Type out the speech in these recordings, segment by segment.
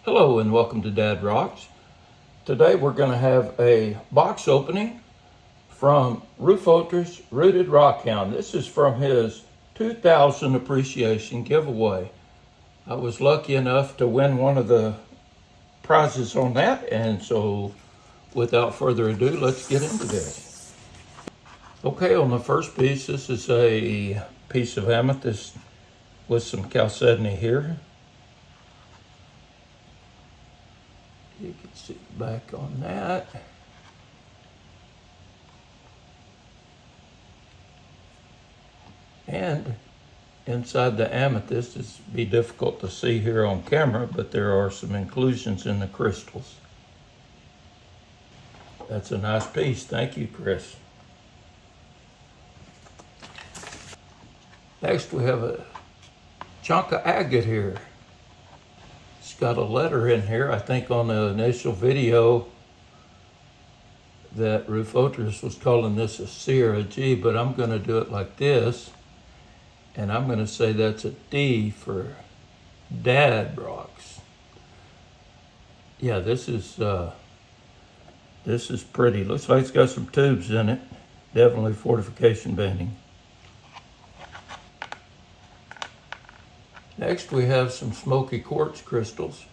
Hello and welcome to Dad Rocks. Today we're going to have a box opening from Rufotris Rooted Rockhound. This is from his 2000 appreciation giveaway. I was lucky enough to win one of the prizes on that, and so without further ado, let's get into this. Okay, on the first piece, this is a piece of amethyst with some chalcedony here. You can see the back on that. And inside the amethyst, it's be difficult to see here on camera, but there are some inclusions in the crystals. That's a nice piece. Thank you, Chris. Next, we have a chunk of agate here. It's got a letter in here. I think on the initial video that Rufotris was calling this a C or a G, but I'm going to do it like this. And I'm going to say that's a D for Dad Rocks. Yeah, this is pretty. Looks like it's got some tubes in it. Definitely fortification banding. Next, we have some smoky quartz crystals.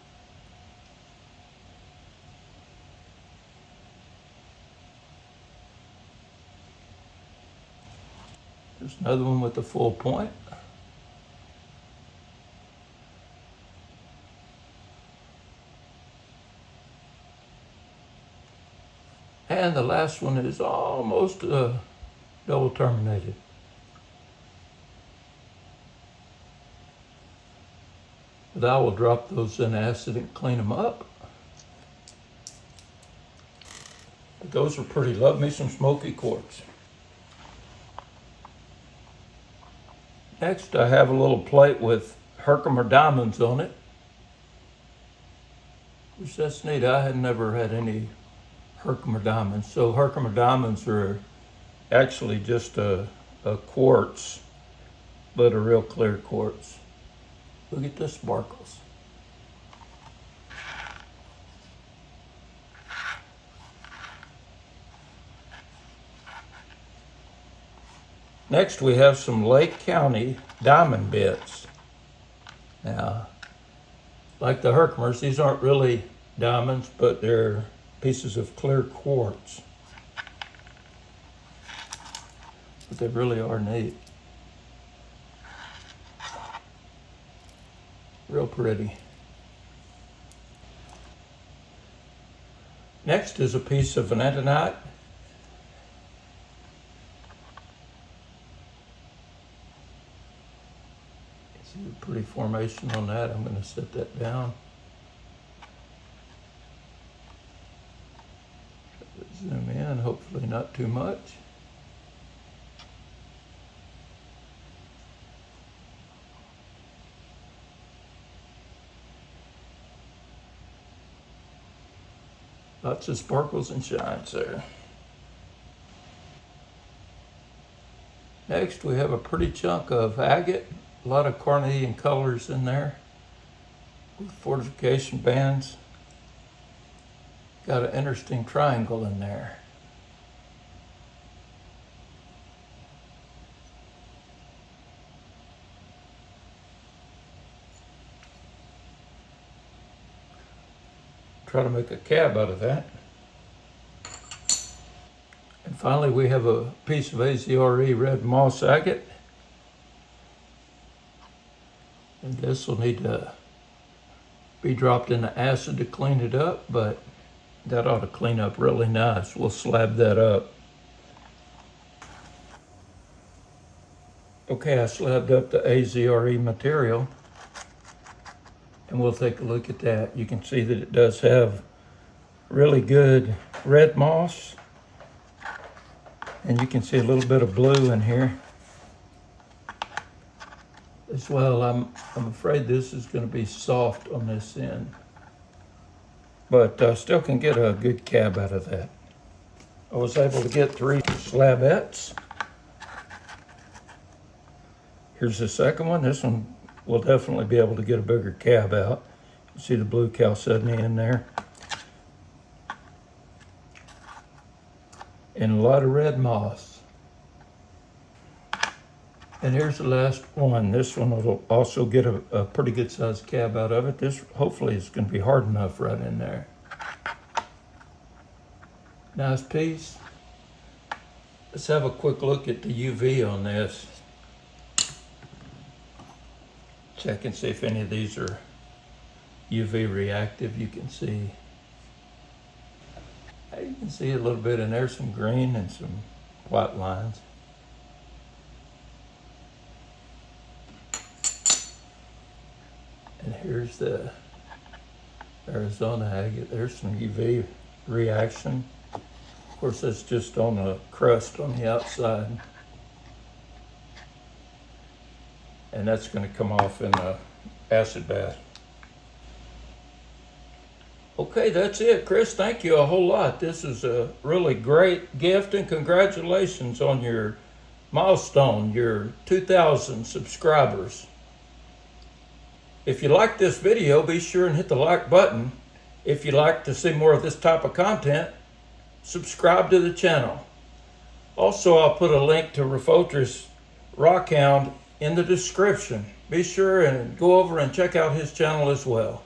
There's another one with a full point. And the last one is almost double terminated. But I will drop those in acid and clean them up. But those are pretty. Love me some smoky quartz. Next, I have a little plate with Herkimer diamonds on it. Which that's neat. I had never had any Herkimer diamonds. So Herkimer diamonds are actually just a quartz, but a real clear quartz. Look at the sparkles. Next, we have some Lake County diamond bits. Now, like the Herkimers, these aren't really diamonds, but they're pieces of clear quartz. But they really are neat. Real pretty. Next is a piece of vanadinite. See a pretty formation on that. I'm going to set that down. Zoom in, hopefully not too much. Lots of sparkles and shines there. Next, we have a pretty chunk of agate. A lot of carnelian colors in there with fortification bands. Got an interesting triangle in there. Try to make a cab out of that. And finally, we have a piece of AZRE red moss agate. And this will need to be dropped in the acid to clean it up, but that ought to clean up really nice. We'll slab that up. Okay, I slabbed up the AZRE material. And we'll take a look at that. You can see that it does have really good red moss. And you can see a little bit of blue in here as well. I'm afraid this is going to be soft on this end. But I still can get a good cab out of that. I was able to get 3 slabettes. Here's the second one. This one will definitely be able to get a bigger cab out. See the blue chalcedony in there. And a lot of red moss. And here's the last one. This one will also get a pretty good sized cab out of it. This hopefully is going to be hard enough right in there. Nice piece. Let's have a quick look at the UV on this. Check and see if any of these are UV reactive. You can see a little bit in there, some green and some white lines. And here's the Arizona agate. There's some UV reaction. Of course, that's just on the crust on the outside. And that's going to come off in the acid bath. Okay, that's it. Chris, thank you a whole lot. This is a really great gift, and congratulations on your milestone, your 2,000 subscribers. If you like this video, be sure and hit the like button. If you'd like to see more of this type of content, subscribe to the channel. Also, I'll put a link to Rufotris Rockhound in the description. Be sure and go over and check out his channel as well.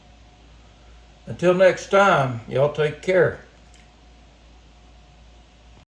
Until next time, y'all take care.